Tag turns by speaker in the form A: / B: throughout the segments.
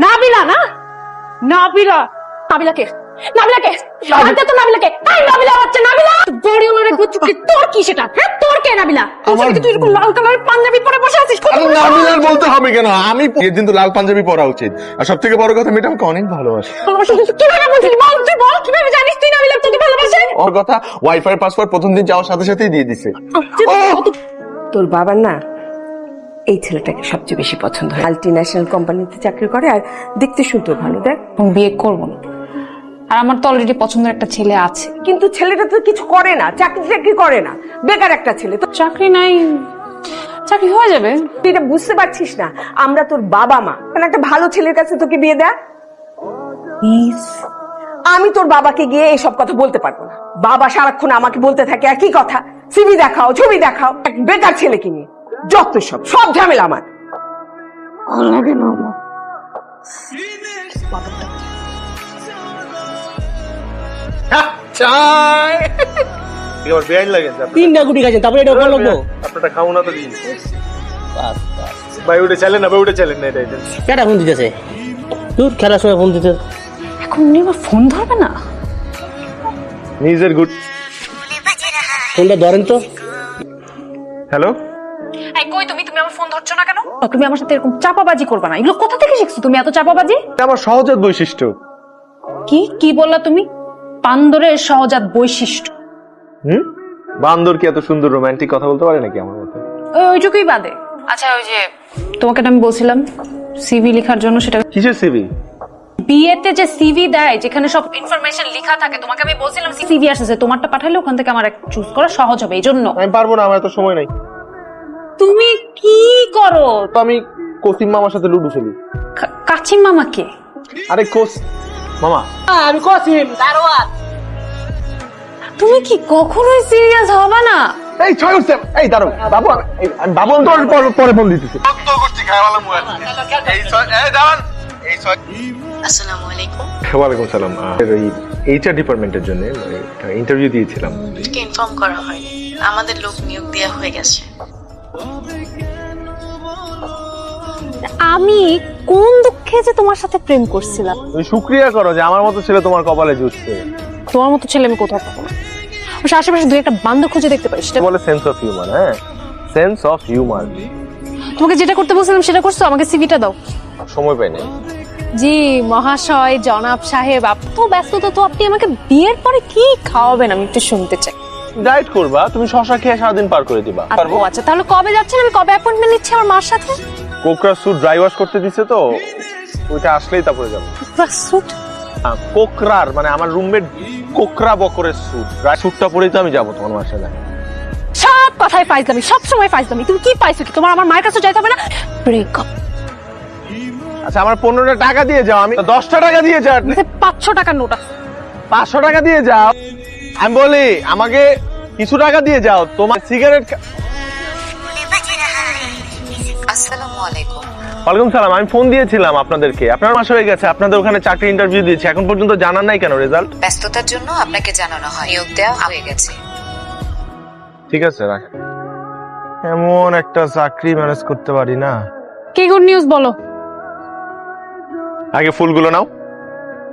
A: নাবিলা না? নাবিলা নাবিলা কে? নাবিলা কে? আনতে তো নাবিলা কে? এই নাবিলা হচ্ছে নাবিলা। বড়ি ওরে গুচুকি তোর কি সেটা? হ্যাঁ তোর কে নাবিলা? তুই এরকম লাল কালারের পাঞ্জাবি পরে বসে আছিস।
B: নাবিলার বলতে হবে কেন? আমি এর দিন তো লাল পাঞ্জাবি পরা উচিত। আর সব থেকে বড় কথা, মেয়েটা আমাকে অনেক ভালোবাসে।
A: কিভাবে বলছিস? বল তুই বল কিভাবে জানিস তুই নাবিলা তোকে ভালোবাসে?
B: ওর কথা ওয়াইফাই পাসওয়ার্ড প্রথম দিন যাওয়ার সাথে সাথেই দিয়ে দিছে।
C: তোর বাবার না এই ছেলেটাকে সবচেয়ে বেশি পছন্দ হয়। মাল্টি ন্যাশনাল কোম্পানিতে চাকরি করে আর দেখতে শুনতে ভালো। দেখ
A: বিয়ে করব না। আর আমার তো অলরেডি পছন্দের একটা ছেলে আছে।
C: কিন্তু ছেলেটা তো কিছু করে না, চাকরি করে না, বেকার একটা ছেলে। তো
A: চাকরি নাই, চাকরি হয়ে যাবে।
C: তুই এটা বুঝতে পারছিস না? আমরা তোর বাবা মা, মানে একটা ভালো ছেলের কাছে তোকে বিয়ে দেয়। আমি তোর বাবাকে গিয়ে এসব কথা বলতে পারবো না। বাবা সারাক্ষণ আমাকে বলতে থাকে একই কথা, সিভি দেখাও, ছবি দেখাও। এক বেকার ছেলেকে নিয়ে যত সব ঝামেলা আমার।
A: লাগে না
D: তিনটা গুটি খাইছেন তারপরে এটা ওখানে লাগবো।
E: আপনারটা খাও না তো দিন। ভাই উঠে চলেন না, ভাই উঠে চলেন না, এটা
D: কেটা ফোন দিতেছে? তুই খেলার সময় ফোন দিতে
A: এখন উনি আমার ফোন ধরবে না।
E: নিজের গুড।
D: ফোনটা ধরেন তো।
E: হ্যালো,
A: এই কই তুমি আমার ফোন ধরছো না কেন? তুমি আমার সাথে এরকম চাপাবাজি করবে না। এগুলো কোথা থেকে শিখছো তুমি এত চাপাবাজি?
E: এটা আমার সহজাত বৈশিষ্ট্য।
A: কি বললা তুমি? বান্দরের সহজাত বৈশিষ্ট্য।
E: বান্দর কি এত সুন্দর রোমান্টিক কথা বলতে পারে নাকি আমার মতো?
A: ওইটুকুই বাদে। আচ্ছা ওই যে তোমাকে আমি বলছিলাম সিভি লেখার জন্য, সেটা
E: কিসের সিভি?
A: বিয়েতে যে সিভি দেয় যেখানে সব ইনফরমেশন লেখা থাকে, তোমাকে আমি বলছিলাম সিভি আসছে, তোমারটা পাঠালে ওখান থেকে আমার চুজ করা সহজ হবে। এই জন্য
E: আমি পারবো না, আমার এত সময় নাই।
A: তুমি কি করো?
E: তো আমি কসিম মামার সাথে লুডু খেলি।
A: কাচিম মামাকে?
E: আরে মামা,
D: আমি কসিম দারোয়ান।
A: তুমি কি কখনোই সিরিয়াস হবে না?
E: এই ছয় উঠছে, এই দাঁড়ো বাবু, বাবু আমি তো পরে ফোন দিতেছি।
F: আসসালামু আলাইকুম।
E: ওয়ালাইকুম সালাম। এই এইচআর ডিপার্টমেন্টের জন্য ইন্টারভিউ দিয়েছিলাম।
F: কে ইনফর্ম করা হয়নি, আমাদের লোক নিয়োগ দেওয়া হয়ে গেছে।
A: আমি কোন দুঃখে যে তোমার সাথে প্রেম করছিলাম।
E: তুমি শুকরিয়া করো যে আমার মতো ছেলে তোমার কপালে জুটছে।
A: তোমার মতো ছেলে আমি কোথাও পাবো না। আশেপাশে দুই একটা বান্ধব খুঁজে দেখতে পারি, সেটা
E: বলে সেন্স অফ হিউমার। হ্যাঁ, সেন্স অফ হিউমার।
A: তোমাকে যেটা করতে বলছিলাম সেটা করছো। আমাকে সিভিটা দাও।
E: সময় পাই না।
A: জি মহাশয়, জনাব সাহেব, আপনি তো ব্যস্ত, তো আপনি আমাকে বিয়ের পরে কি খাওয়াবেন আমি একটু শুনতে চাই।
E: ডায়েট করবা, তুমি শশা খেয়ে সারাদিন পার করে দিবা।
A: আচ্ছা তাহলে কবে যাচ্ছেন? আমি কবে অ্যাপয়েন্টমেন্ট নিচ্ছি আমার মার সাথে?
E: কোকরা স্যুট ড্রাই ওয়াশ করতে দিছে তো, ওইটা আসলেই তারপরে যাবো।
A: স্যুট?
E: কোকরার মানে আমার রুমমেট কোকরা বকরের স্যুট, ড্রাই স্যুটটা পরেই তো আমি যাবো তোমার মার সাথে।
A: সব কথাই ফাইজলামি, সব সময় ফাইজলামি। তুমি কি পাইছো কি? তোমার আমার মায়ের কাছে যাইতে হবে না? ব্রেকআপ।
E: আচ্ছা আমার 15টা টাকা দিয়ে যাও, আমি 10টা টাকা দিয়ে যাও,
A: 500 টাকার নোট আছে।
E: 500 টাকা দিয়ে যাও। আমি বলি আমাকে কিছু টাকা দিয়ে যাও, তোমার সিগারেট।
F: আসসালামু আলাইকুম।
E: ওয়ালাইকুম সালাম। আমি ফোন দিয়েছিলাম আপনাদেরকে, আপনার মাস হয়ে গেছে, আপনাদের ওখানে চাকরি ইন্টারভিউ দিয়েছি, এখন পর্যন্ত জানান নাই কেন রেজাল্ট?
F: ব্যস্ততার জন্য আপনাকে জানানো হয়, নিয়োগ দেওয়া হয়ে গেছে।
E: ঠিক আছে রাখেন। এমন একটা চাকরি ম্যানেজ করতে পারি না।
A: কি গুড নিউজ বলো?
E: আগে ফুলগুলো নাও।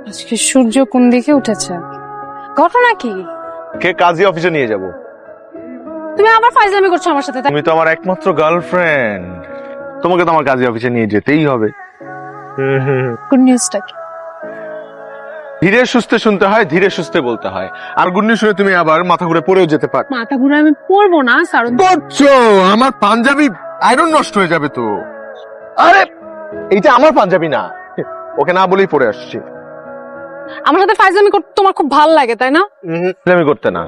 A: আজকে সূর্য কোন দিকে উঠেছে? ঘটনা কি?
E: কে কাজী অফিসে নিয়ে যাব।
A: তুমি আবার ফাইজলামি করছো আমার সাথে?
E: তুমি তো আমার একমাত্র গার্লফ্রেন্ড, তোমাকে তো আমার কাজী অফিসে নিয়ে যেতেই হবে।
A: গুড নিউজটা কি?
E: ধীরে সুস্থে শুনতে হয়, ধীরে সুস্থে বলতে হয়। আর গুড নিউজ শুনে তুমি আবার মাথা ঘুরে পড়েও যেতে পারো।
A: মাথা ঘুরে আমি পড়বো না স্যার।
E: করছো আমার পাঞ্জাবি আয়রন নষ্ট হয়ে যাবে তো। আরে এইটা আমার পাঞ্জাবি না, ওকে না বলেই পড়ে আসছি।
A: আমার সাথে ফাইজলামি করতে তোমার খুব ভালো লাগে তাই না?
E: আমি করতে না,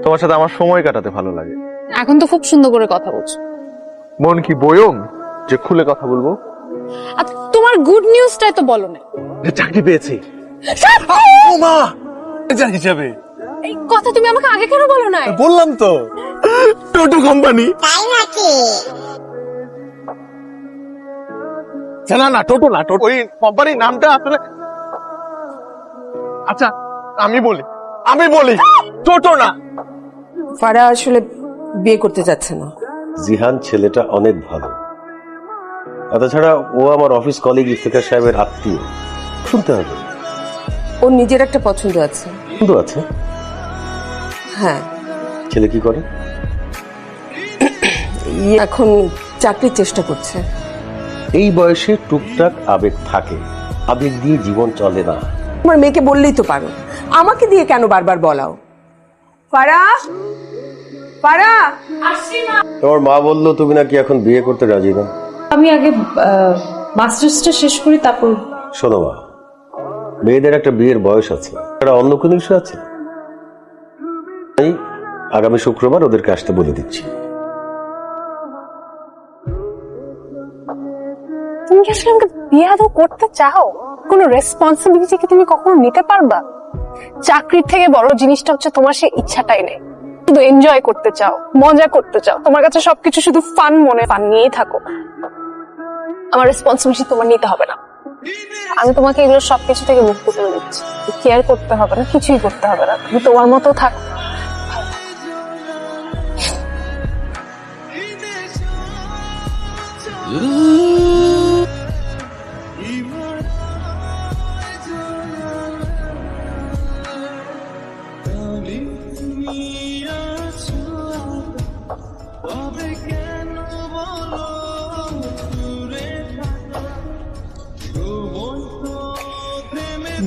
E: তোমার সাথে আমার সময় কাটাতে ভালো লাগে।
A: এখন তো খুব সুন্দর করে কথা বলছো।
E: মন কি বয়ম যে খুলে কথা বলবো?
A: আর তোমার গুড নিউজটাই তো বলো না।
E: চাকরি পেয়েছি। ও মা, যা হিসাবে
A: এই কথা তুমি আমাকে আগে কেন বলো না?
E: বললাম তো, টোটো কোম্পানি। না না টোটো না, টোটো ওই কোম্পানির নামটা আসলে। আচ্ছা আমি বলি টোটো না।
C: ফারা আসলে বিয়ে করতে যাচ্ছে না।
G: জিহান ছেলেটা অনেক ভালো, আর তাছাড়া ও আমার অফিস কলিগ ইফতেখার সাহেবের আত্মীয়, শুনতে হবে।
C: ওর নিজের একটা পছন্দ আছে।
G: কিন্তু আছে।
C: হ্যাঁ,
G: ছেলে কি করে?
C: এখন চাকরির চেষ্টা করছে।
G: এই বয়সে টুকটাক আবেগ থাকে, আবেগ দিয়ে জীবন চলে না।
C: তোমার মেয়েকে বললেই তো পারো, আমাকে দিয়ে কেন বারবার বলাও? ফারা, ফারা,
G: তোমার মা বললো তুমি নাকি এখন বিয়ে করতে রাজি না।
A: আমি আগে মাস্টার্সটা শেষ করি তারপর।
G: শোনো মা, মেয়েদের একটা বিয়ের বয়স আছে, একটা অন্য কোনো ইস্যু আছে। এই আগামী শুক্রবার ওদেরকে আসতে বলে দিচ্ছি।
A: তুমি কি আসলে আমাকে বিয়ে আদৌ করতে চাও? কোনো রেসপন্সিবিলিটি কি তুমি কখনো নিতে পারবা? চাকরির থেকে বড় জিনিসটা হচ্ছে তোমার সেই ইচ্ছাটাই নেই, শুধু এনজয় করতে চাও, মজা করতে চাও, তোমার কাছে সবকিছু শুধু ফান মনে, ফান নিয়েই থাকো। আমার রেসপন্সিবিলিটি তোমার নিতে হবে না, আমি তোমাকে এগুলো সবকিছু থেকে মুক্ত করে দিচ্ছি। কেয়ার করতে হবে না, কিছুই করতে হবে না, তুমি তোমার মতো থাক।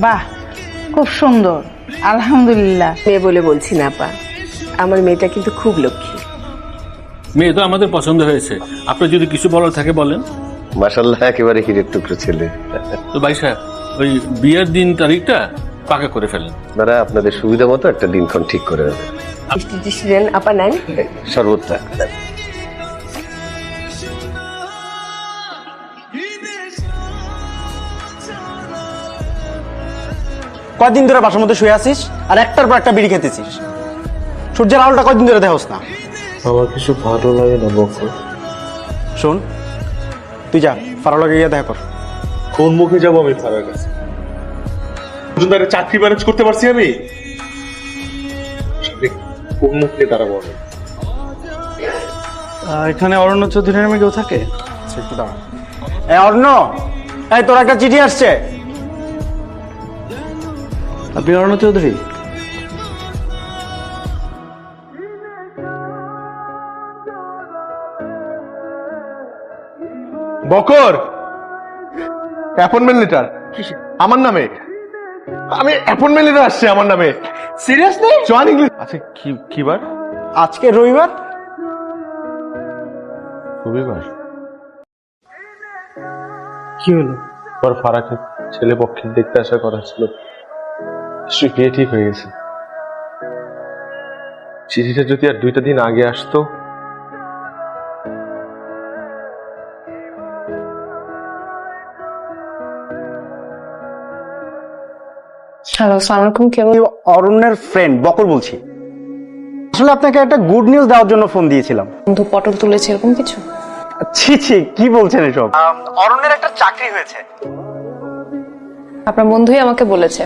H: বাহ, খুব সুন্দর, আলহামদুলিল্লাহ।
C: মেয়ে বলে বলছি না আপা, আমার মেয়েটা কিন্তু খুব লক্ষ্মী।
I: মেয়ে তো আমাদের পছন্দ হয়েছে, আপনার যদি কিছু বলার থাকে বলেন।
G: মাশাআল্লাহ, একেবারে হিরের টুকরো ছেলে।
I: তো ভাই সাহেব, ওই বিয়ের দিন তারিখটা পাকা করে ফেলেন।
G: আপনারা আপনাদের সুবিধা মতো একটা দিনক্ষণ ঠিক করে দেবেন।
C: ডিসিশন আপা নেন।
G: সর্বত্র
J: কয়দিন ধরে বাসার মধ্যে শুয়ে আছিস আর একটার পর একটা বিড়ি খেতেছিস? সূর্যের আলোটা কয়দিন ধরে দেখোস না?
E: আমার কিছু ভালো লাগে না বকর।
J: শোন, তুই যা ফারার লগে গিয়ে দেখা কর।
B: কোন মুখে যাবো আমি ফারার কাছে? একটা চাকরি ম্যানেজ করতে পারছি আমি, কোন মুখে দাঁড়াবো আমি?
J: এখানে অরণ্য চৌধুরী নামে কেউ থাকে? একটু দাঁড়া। অরণ্য, এই তোর একটা চিঠি আসছে। আপনি অরণ্য চৌধুরী?
B: বকর, অ্যাপয়েন্টমেন্ট লেটার আমার নামে। আমি অ্যাপয়েন্টমেন্ট লেটার আসছে আমার নামে।
J: সিরিয়াসলি?
B: Joining list. আচ্ছা কি বার?
J: আজকে রবিবার।
B: রবিবার?
J: কি হলো?
B: তোর ফারাকে ছেলে পক্ষে দেখতে আসার কথা ছিল, নিশ্চয়ই বিয়ে ঠিক হয়ে গেছে। চিঠিটা যদি আর 2টা দিন আগে আসতো।
A: হ্যালো, আসসালামু আলাইকুম। কেমন?
J: অরণ্যের ফ্রেন্ড বকর বলছি। আসলে আপনাকে একটা গুড নিউজ দেওয়ার জন্য ফোন দিয়েছিলাম।
A: বন্ধু পটল তুলেছে এরকম কিছু?
J: ছি ছি, কি বলছেন এসব? অরণ্যের একটা চাকরি হয়েছে।
A: আপনার বন্ধুই আমাকে বলেছে,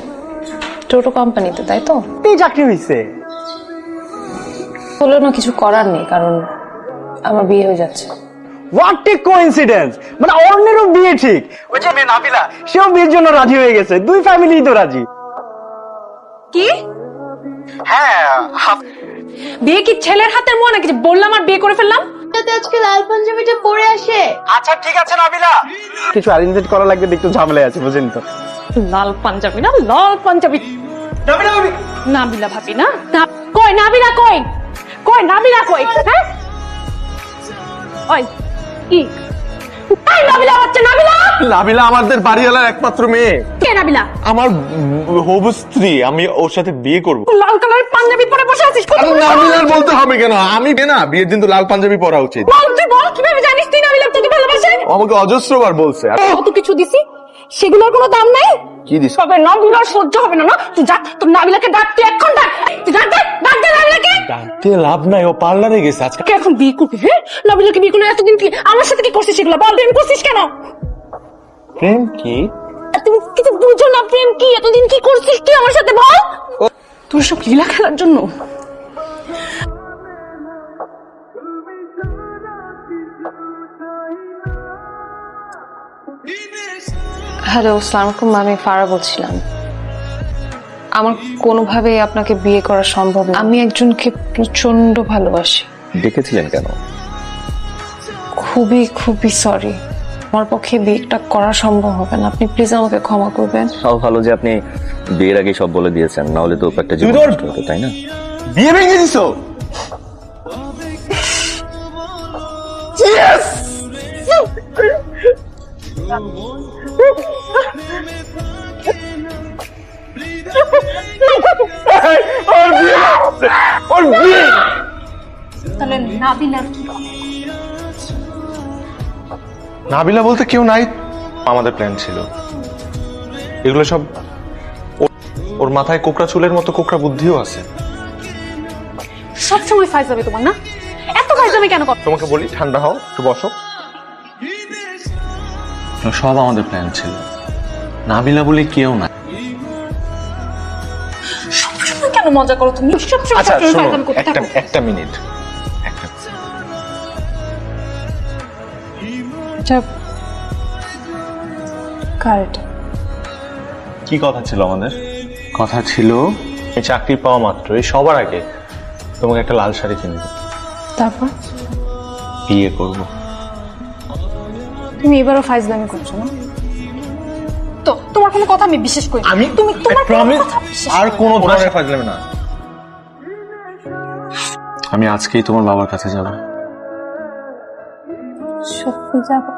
A: টোটো কোম্পানিতে, তাই তো?
J: এই চাকরি হয়েছে?
A: বললো না, কিছু করার নেই, কারণ আমার বিয়ে হয়ে যাচ্ছে।
J: What a coincidence! মানে অরণ্যেরও বিয়ে ঠিক। ওই যে মেয়ে নাবিলা, সেও বিয়ের জন্য রাজি হয়ে গেছে। দুই ফ্যামিলি তো রাজি।
A: কি?
J: হ্যাঁ,
A: বিয়ে কি ছেলের হাতের মোয়া নাকি যে বললাম আর বিয়ে করে ফেললাম?
F: আজকে লাল পাঞ্জাবিটা পরে আসে।
J: আচ্ছা ঠিক আছে নাবিলা, কিছু অ্যারেঞ্জমেন্ট করা লাগবে, একটু ঝামেলায় আছে, বুঝেন তো।
A: লাল পাঞ্জাবি না, লাল পাঞ্জাবি।
J: নাবিলা ভাবি,
A: নাবিলা ভাবি না? কই নাবিলা, কই কই নাবিলা, কই? হ্যাঁ, ওই কি? এই নাবিলা হচ্ছে নাবিলা।
B: নাবিলা আমাদের বাড়িওয়ালার একমাত্র মেয়ে।
A: কে নাবিলা?
B: আমার হবু স্ত্রী। আমি ওর সাথে বিয়ে করবো।
A: লাল কালারের পাঞ্জাবি পরে বসে আছিস?
B: নাবিলার বলতে হবে কেন? আমি না, বিয়ের দিন তো লাল পাঞ্জাবি পরা উচিত।
A: বল, তুই বল, কিভাবে জানিস তুই নাবিলা তোকে ভালোবাসে?
B: আমাকে অজস্রবার বলছে।
A: কত কিছু দিছি, সেগুলোর কোনো দাম নাই।
B: কি দিস?
A: তবে নাবিলার সহ্য হবে না। না, তুই যা, তোর নাবিলাকে ডাক, তুই এখন ডাক, তুই ডাক দে, ডাক দে নাবিলাকে।
B: ডাকতে লাভ নাই, ও পার্লারে গেছে আজকে।
A: কে এখন বিয়ে করবি? হ্যাঁ, নাবিলাকে বিয়ে করলে এতদিন কি আমার সাথে কি করছিস? সেগুলো বল, প্রেম করছিস কেন?
B: প্রেম কি?
A: তুমি কিছু বুঝো না, প্রেম কি? এতদিন কি করছিস তুই আমার সাথে বল? তোর সব লীলা খেলার জন্য। হ্যালো, আসসালামু আলাইকুম। আমি ফারা বলছিলাম। আমার কোনোভাবেই আপনাকে বিয়ে করা সম্ভব না। আমি একজনকে প্রচন্ড ভালোবাসি।
G: ডেকেছিলেন কেন?
A: খুবই খুবই সরি, আমার পক্ষে বিয়েটা করা সম্ভব হবে না। আপনি প্লিজ আমাকে ক্ষমা করবেন।
G: তাও ভালো যে আপনি বিয়ের আগে সব বলে দিয়েছেন, না হলে তো একটা জীবন নষ্ট হতো, তাই না?
E: বিয়ে ভেঙে দিছো?
A: তাহলে নাবিলার কি হবে?
B: নাবিলা বলতে কেউ নাই, আমাদের প্ল্যান ছিল। এগুলো সব ওর মাথায় কোকড়া চুলের মতো কোকড়া বুদ্ধিও আছে।
A: সবসময় ফাইজলামি তোমার না? এত ফাইজলামি কেন করো?
B: তোমাকে বলি ঠান্ডা হও, একটু বসো। সব আমাদের প্ল্যান ছিল, নাবিলা বলে কেউ না।
A: সবসময় কেন মজা করো তুমি? সবসময়
B: আচ্ছা শোনো,
A: ফাইজলামি করতে থাকো।
B: একটা মিনিট।
A: এটা কার এটা?
B: কি কথা ছিল আমাদের? কথা ছিল এই চাকরি পাওয়া মাত্রই সবার আগে তোমাকে একটা লাল শাড়ি কিনে দেব,
A: তারপর
B: বিয়ে করব।
A: তুমি এবারও ফাইজলামি করছো না? তো তোমার কোনো কথা আমি বিশ্বাস করি না। তুমি তোমার কোনো কথা বিশ্বাস
B: আর
A: করি না।
B: কোনো ধরনের ফাজলামি না। আমি আজকেই তোমার বাবার কাছে যাব।
A: সত্যি যাবো?